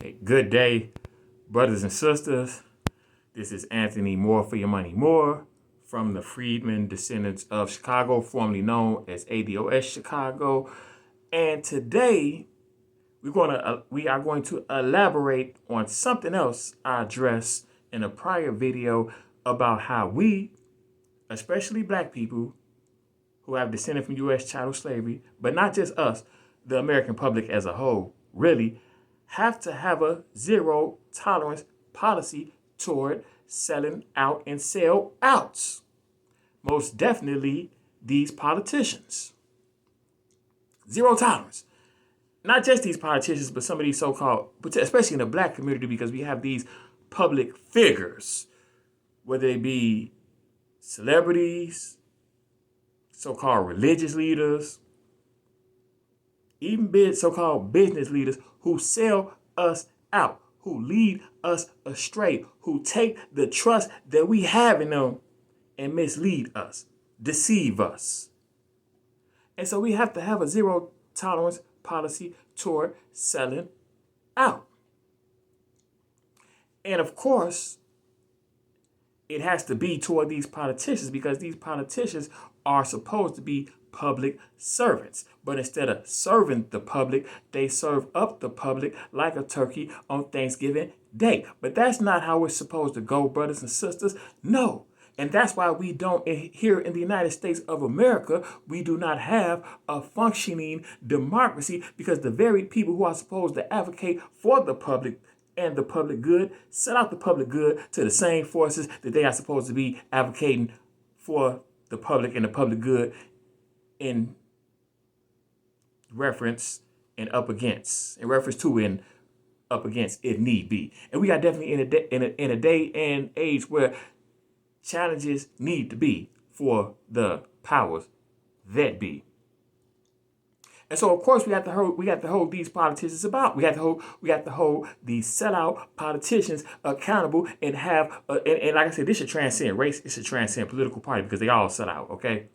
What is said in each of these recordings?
Okay, good day, brothers and sisters. This is Anthony Moore for Your Money More from the Freedmen Descendants of Chicago, formerly known as ADOS Chicago. And today we are going to elaborate on something else I addressed in a prior video about how we, especially black people who have descended from U.S. chattel slavery, but not just us, the American public as a whole, really have to have a zero tolerance policy toward selling out and sell outs. Most definitely these politicians. Zero tolerance. Not just these politicians, but some of these so-called, especially in the black community, because we have these public figures, whether they be celebrities, so-called religious leaders, even so-called business leaders who sell us out, who lead us astray, who take the trust that we have in them and mislead us, deceive us. And so we have to have a zero tolerance policy toward selling out. And of course, it has to be toward these politicians because these politicians are supposed to be public servants. But instead of serving the public, they serve up the public like a turkey on Thanksgiving Day. But that's not how it's supposed to go, brothers and sisters. No. And that's why we don't, here in the United States of America, we do not have a functioning democracy because the very people who are supposed to advocate for the public and the public good sell out the public good to the same forces that they are supposed to be advocating for the public and the public good in reference and up against, in reference to and up against if need be. And we are definitely in a day and age where challenges need to be for the powers that be. And so, of course, we have to hold these politicians about. We have to hold these sellout politicians accountable and have and like I said, this should transcend race. It should transcend political party because they all sell out. Okay,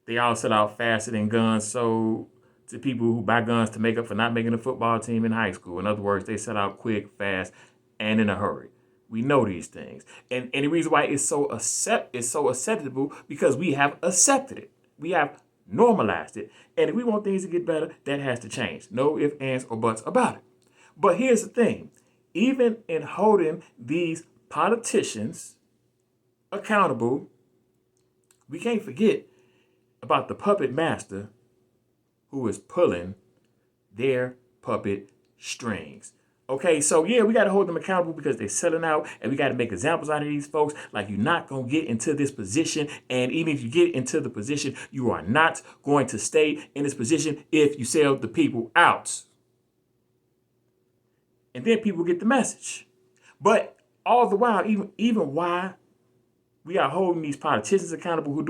they all sell out faster than guns sold to people who buy guns to make up for not making a football team in high school. In other words, they sell out quick, fast, and in a hurry. We know these things, and the reason why it's so acceptable because we have accepted it. We have normalized it. And if we want things to get better, that has to change. No ifs, ands, or buts about it. But here's the thing. Even in holding these politicians accountable, we can't forget about the puppet master who is pulling their puppet strings. Okay, so yeah, we got to hold them accountable because they're selling out and we got to make examples out of these folks. Like, you're not going to get into this position. And even if you get into the position, you are not going to stay in this position if you sell the people out. And then people get the message. But all the while, even while we are holding these politicians accountable who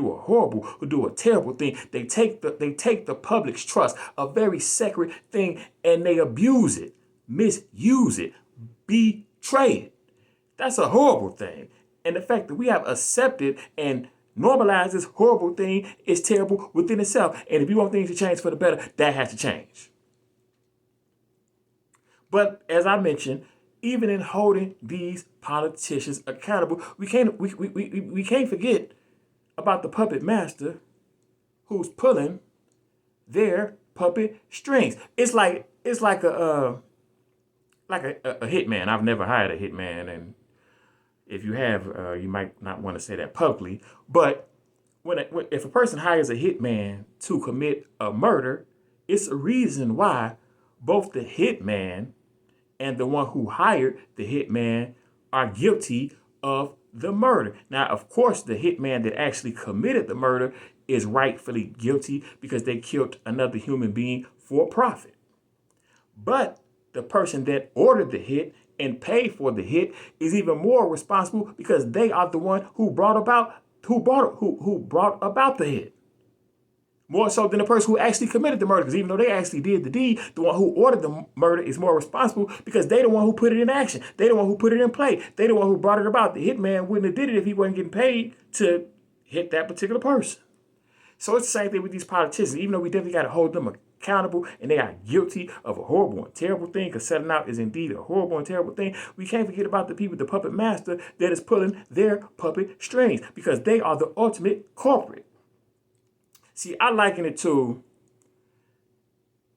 do a terrible thing, they take the public's trust, a very sacred thing, and they abuse it, misuse it, betray it. That's a horrible thing. And the fact that we have accepted and normalized this horrible thing is terrible within itself. And if you want things to change for the better, that has to change. But as I mentioned, even in holding these politicians accountable, we can't forget about the puppet master who's pulling their puppet strings. It's like a hitman. I've never hired a hitman, and if you have, you might not want to say that publicly. But if a person hires a hitman to commit a murder, it's a reason why both the hitman and the one who hired the hitman are guilty of the murder. Now, of course, the hitman that actually committed the murder is rightfully guilty because they killed another human being for profit. But the person that ordered the hit and paid for the hit is even more responsible because they are the one who brought about the hit. More so than the person who actually committed the murder, because even though they actually did the deed, the one who ordered the murder is more responsible because they the one who put it in action. They the one who put it in play. They the one who brought it about. The hitman wouldn't have did it if he wasn't getting paid to hit that particular person. So it's the same thing with these politicians. Even though we definitely got to hold them accountable and they are guilty of a horrible and terrible thing, because selling out is indeed a horrible and terrible thing, we can't forget about the people, the puppet master that is pulling their puppet strings, because they are the ultimate culprit. See, I liken it to,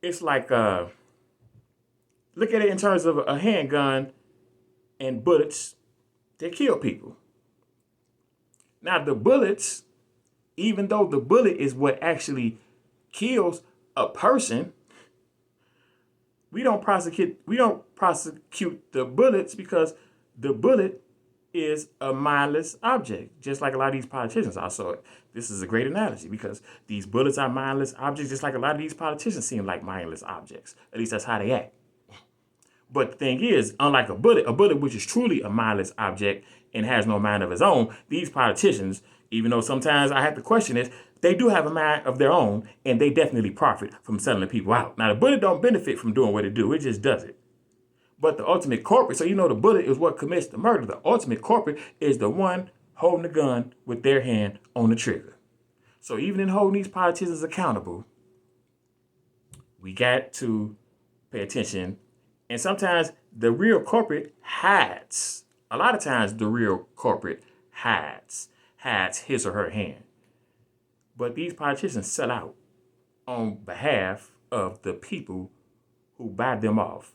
it's like, look at it in terms of a handgun and bullets that kill people. Now, the bullets, even though the bullet is what actually kills a person, we don't prosecute the bullets, because the bullet is a mindless object, just like a lot of these politicians are. So this is a great analogy, because these bullets are mindless objects, just like a lot of these politicians seem like mindless objects. At least that's how they act. But the thing is, unlike a bullet which is truly a mindless object and has no mind of its own, these politicians, even though sometimes I have to question this, they do have a mind of their own, and they definitely profit from selling people out. Now, the bullet don't benefit from doing what it do. It just does it. But the ultimate culprit, so the bullet is what commits the murder. The ultimate culprit is the one holding the gun with their hand on the trigger. So even in holding these politicians accountable, we got to pay attention. And sometimes the real culprit hides. A lot of times the real culprit hides his or her hand. But these politicians sell out on behalf of the people who buy them off.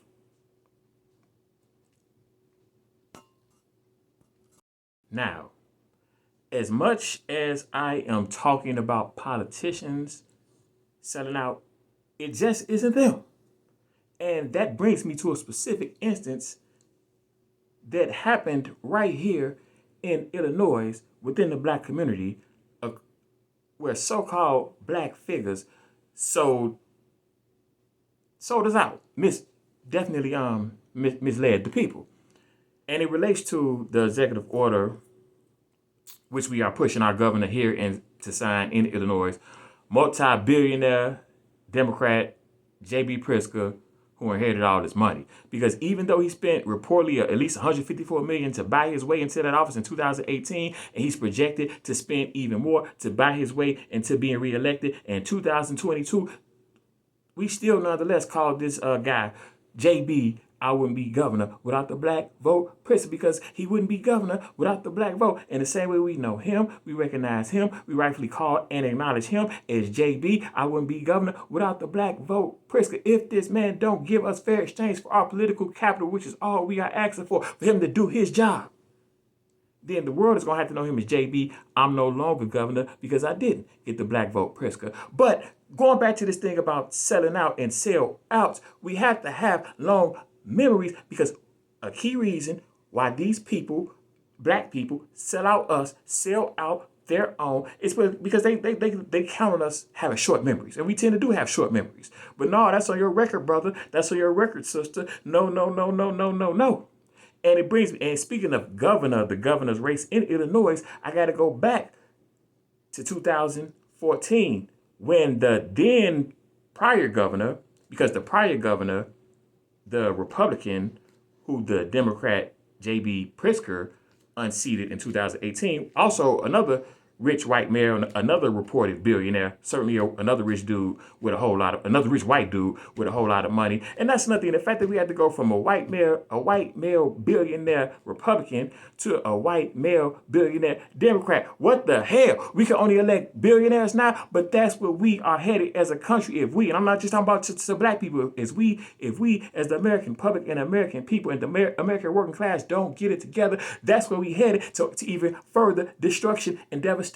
Now, as much as I am talking about politicians selling out, it just isn't them. And that brings me to a specific instance that happened right here in Illinois within the black community, where so-called black figures sold us out, definitely misled the people. And it relates to the executive order, which we are pushing our governor here to sign in Illinois, multi-billionaire Democrat J.B. Pritzker, who inherited all this money. Because even though he spent reportedly at least $154 million to buy his way into that office in 2018, and he's projected to spend even more to buy his way into being reelected in 2022, we still nonetheless call this guy J.B. I wouldn't be governor without the black vote Pritzker, because he wouldn't be governor without the black vote. In the same way we know him, we recognize him, we rightfully call and acknowledge him as JB. I wouldn't be governor without the black vote Pritzker. If this man don't give us fair exchange for our political capital, which is all we are asking for him to do his job, then the world is going to have to know him as JB. I'm no longer governor because I didn't get the black vote Pritzker. But going back to this thing about selling out and sell outs, we have to have long memories, because a key reason why these people, black people, sell out their own, is because they count on us having short memories. And we tend to do have short memories. But no, that's on your record, brother. That's on your record, sister. No. And it brings me, and speaking of the governor's race in Illinois, I got to go back to 2014 when the then prior governor, because the prior governor, the Republican, who the Democrat J.B. Pritzker unseated in 2018, also another rich white mayor, another reported billionaire, certainly another rich white dude with a whole lot of money. And that's nothing. The fact that we had to go from a white male billionaire Republican to a white male billionaire Democrat. What the hell? We can only elect billionaires now, but that's where we are headed as a country. And I'm not just talking about to black people, if we as the American public and American people and the American working class don't get it together, that's where we headed to even further destruction and devastation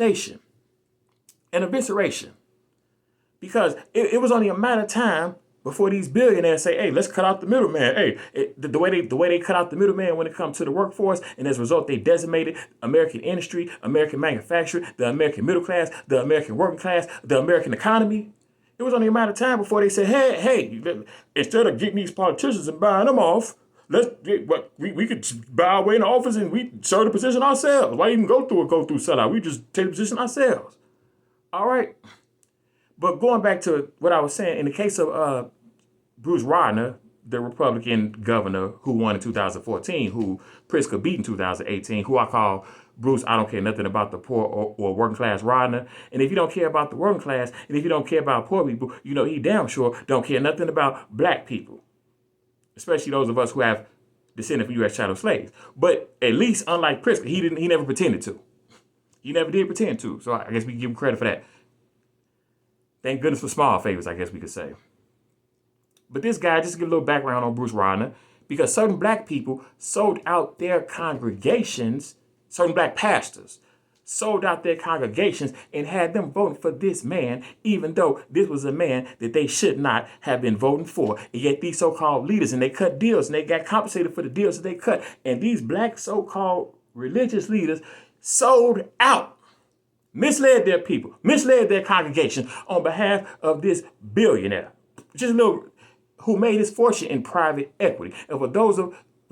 and evisceration. Because it was only a matter of time before these billionaires say, hey, let's cut out the middleman. Hey, the way they cut out the middleman when it comes to the workforce, and as a result, they decimated American industry, American manufacturing, the American middle class, the American working class, the American economy. It was only a matter of time before they said, hey, instead of getting these politicians and buying them off, we could buy our way in the office and we serve the position ourselves. Why even go through sellout? We just take the position ourselves. All right. But going back to what I was saying, in the case of Bruce Rauner, the Republican governor who won in 2014, who Pritzker beat in 2018, who I call Bruce, I don't care nothing about the poor or working class Rodner. And if you don't care about the working class, and if you don't care about poor people, you know he damn sure don't care nothing about black people, especially those of us who have descended from U.S. chattel slaves. But at least, unlike Pritzker, he never pretended to. He never did pretend to. So I guess we can give him credit for that. Thank goodness for small favors, I guess we could say. But this guy, just to give a little background on Bruce Rodner, because certain black people sold out their congregations, certain black pastors sold out their congregations and had them voting for this man, even though this was a man that they should not have been voting for. And yet these so-called leaders, and they cut deals, and they got compensated for the deals that they cut. And these black so-called religious leaders sold out, misled their people, misled their congregation on behalf of this billionaire. Just a little, who made his fortune in private equity. And for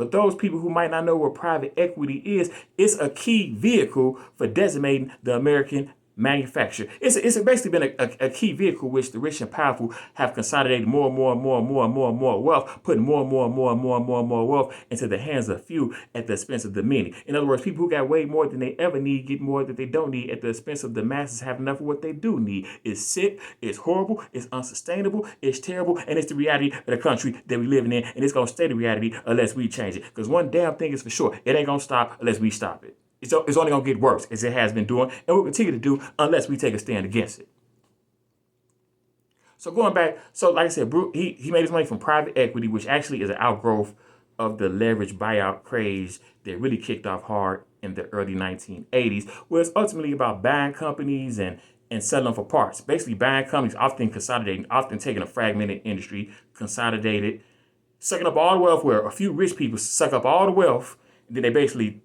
those people who might not know what private equity is, it's a key vehicle for decimating the American manufacturer. It's basically been a key vehicle which the rich and powerful have consolidated more and more and more and more and more and more wealth, putting more and more and more and more and more and more wealth into the hands of few at the expense of the many. In other words, people who got way more than they ever need get more that they don't need at the expense of the masses have enough of what they do need. It's sick, it's horrible, it's unsustainable, it's terrible, and it's the reality of the country that we're living in, and it's going to stay the reality unless we change it. Because one damn thing is for sure, it ain't going to stop unless we stop it. It's only going to get worse, as it has been doing, and will continue to do unless we take a stand against it. So going back, so like I said, he made his money from private equity, which actually is an outgrowth of the leverage buyout craze that really kicked off hard in the early 1980s, where it's ultimately about buying companies and selling them for parts. Basically buying companies, often consolidating, often taking a fragmented industry, consolidated, sucking up all the wealth, where a few rich people suck up all the wealth, and then they basically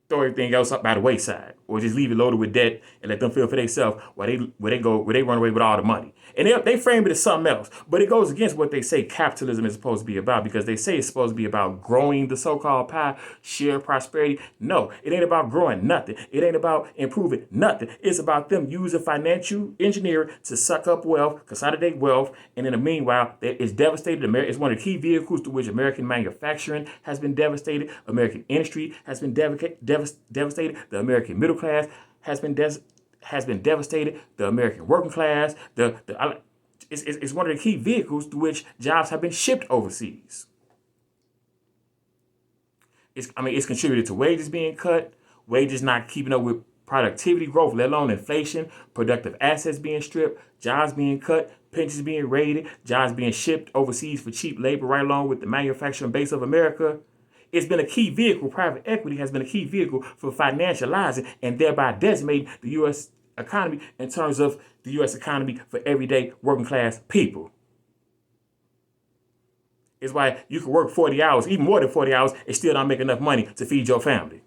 throw everything else up by the wayside, or just leave it loaded with debt and let them feel for themselves while they run away with all the money. And they frame it as something else, but it goes against what they say capitalism is supposed to be about, because they say it's supposed to be about growing the so-called pie, share prosperity. No, it ain't about growing nothing. It ain't about improving nothing. It's about them using financial engineering to suck up wealth, consolidate wealth, and in the meanwhile, it's devastated. It's one of the key vehicles to which American manufacturing has been devastated. American industry has been devastated. The American middle class has been devastated. The American working class, it's one of the key vehicles to which jobs have been shipped overseas. It's contributed to wages being cut, wages not keeping up with productivity growth, let alone inflation, productive assets being stripped, jobs being cut, pensions being raided, jobs being shipped overseas for cheap labor, right along with the manufacturing base of America. It's been a key vehicle. Private equity has been a key vehicle for financializing and thereby decimating the U.S. economy in terms of the U.S. economy for everyday working class people. It's why you can work 40 hours, even more than 40 hours, and still not make enough money to feed your family.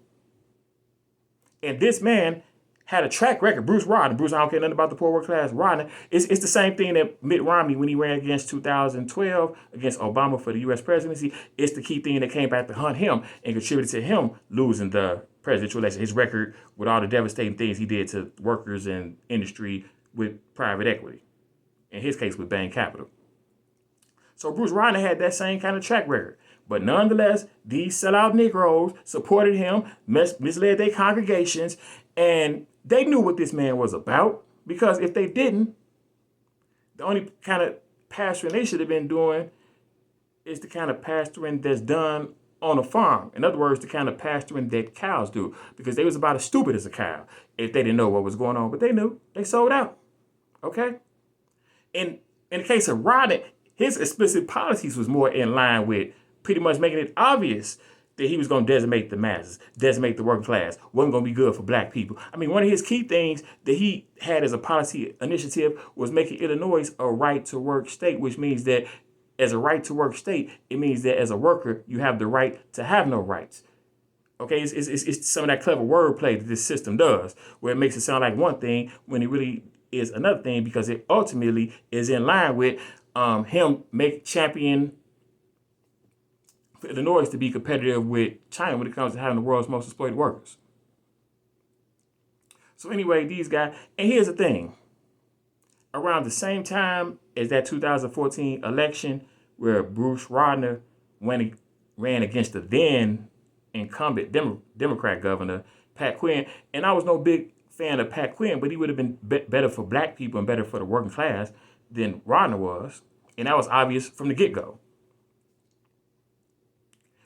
And this man had a track record. Bruce, I don't care nothing about the poor working class. Rodner, it's the same thing that Mitt Romney, when he ran against 2012 against Obama for the U.S. presidency, it's the key thing that came back to hunt him and contributed to him losing the presidential election. His record with all the devastating things he did to workers and industry with private equity. In his case, with Bain Capital. So Bruce Rodner had that same kind of track record. But nonetheless, these sellout Negroes supported him, misled their congregations, and they knew what this man was about, because if they didn't, the only kind of pastoring they should have been doing is the kind of pastoring that's done on a farm. In other words, the kind of pastoring that cows do, because they was about as stupid as a cow if they didn't know what was going on. But they knew. They sold out. Okay? In the case of Rodner, his explicit policies was more in line with pretty much making it obvious that he was going to decimate the masses, decimate the working class, wasn't going to be good for black people. I mean, one of his key things that he had as a policy initiative was making Illinois a right-to-work state, which means that as a right-to-work state, it means that as a worker, you have the right to have no rights. Okay, it's some of that clever wordplay that this system does, where it makes it sound like one thing when it really is another thing, because it ultimately is in line with him champion for Illinois to be competitive with China when it comes to having the world's most exploited workers. So anyway, these guys, and here's the thing. Around the same time as that 2014 election, where Bruce Rodner ran against the then incumbent Democrat governor, Pat Quinn. And I was no big fan of Pat Quinn, but he would have been better for black people and better for the working class than Rodner was. And that was obvious from the get-go.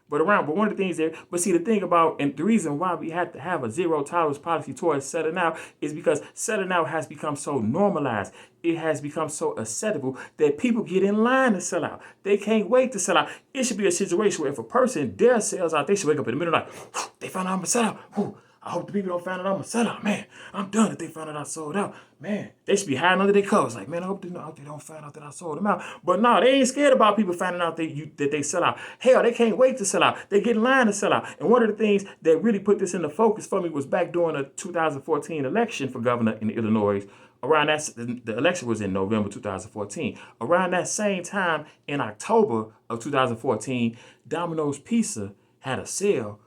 But one of the things there, but see the thing about, and the reason why we have to have a zero tolerance policy towards selling out is because selling out has become so normalized. It has become so acceptable that people get in line to sell out. They can't wait to sell out. It should be a situation where if a person dare sells out, they should wake up in the middle of the night. They found out I'm gonna sell out. Whew, I hope the people don't find out I'm gonna sell out. Man, I'm done if they found out I sold out. Man, they should be hiding under their covers. Like, man, I hope they don't find out that I sold them out. But no, they ain't scared about people finding out that they sell out. Hell, they can't wait to sell out. They get in line to sell out. And one of the things that really put this into focus for me was back during the 2014 election for governor in Illinois. Around that, the election was in November 2014. Around that same time, in October of 2014, Domino's Pizza had a sale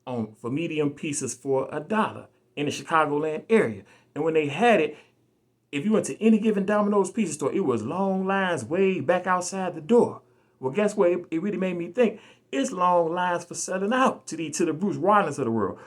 for medium pizzas for $1 in the Chicagoland area. And when they had it, if you went to any given Domino's pizza store, it was long lines way back outside the door. Well, guess what? It really made me think it's long lines for selling out to the Bruce Rodners of the world,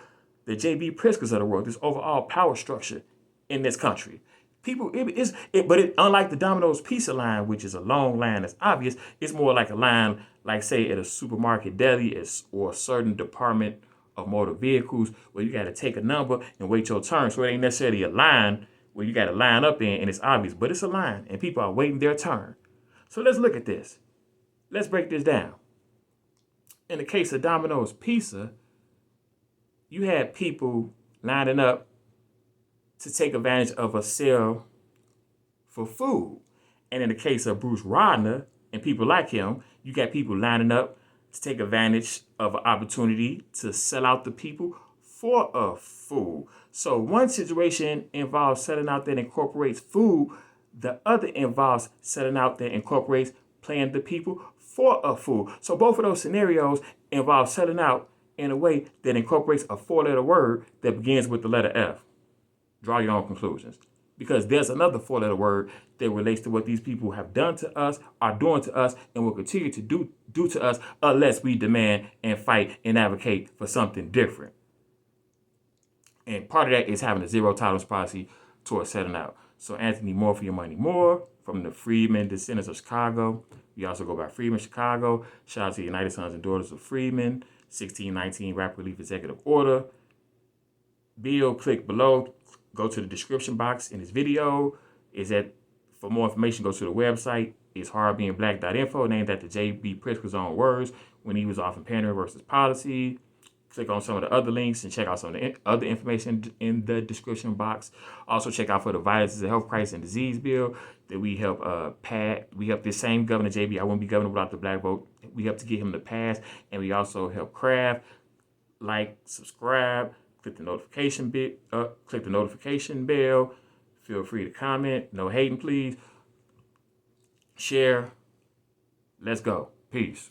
the J.B. Pritzkers of the world, this overall power structure in this country. People, unlike the Domino's pizza line, which is a long line that's obvious, it's more like a line, like say at a supermarket deli or a certain department of motor vehicles where you got to take a number and wait your turn. So it ain't necessarily a line where you got to line up in and it's obvious, but it's a line and people are waiting their turn. So let's look at this. Let's break this down. In the case of Domino's Pizza, you had people lining up to take advantage of a sale for food. And in the case of Bruce Rodner and people like him, you got people lining up to take advantage of an opportunity to sell out the people for a food. So one situation involves selling out that incorporates food. The other involves selling out that incorporates playing the people for a food. So both of those scenarios involve selling out in a way that incorporates a four-letter word that begins with the letter F. Draw your own conclusions. Because there's another four-letter word that relates to what these people have done to us, are doing to us, and will continue to do to us unless we demand and fight and advocate for something different. And part of that is having a zero tolerance policy towards selling out. So Anthony Moore for your money more from the Freedmen Descendants of Chicago. We also go by Freedmen Chicago. Shout out to the United Sons and Daughters of Freedmen. 1619 Rap Relief Executive Order. Bill, click below. Go to the description box in this video. For more information, go to the website. It's hardbeingblack.info, named after J.B. Pritzker's own words when he was off in Pandering versus Policy. Click on some of the other links and check out some of the other information in the description box. Also, check out for the Violence is a Health Crisis and Disease Bill that we help pass. We help this same Governor J.B. I wouldn't be governor without the black vote. We help to get him to pass, and we also help craft. Like, subscribe, click the notification bell. Feel free to comment. No hating, please. Share. Let's go. Peace.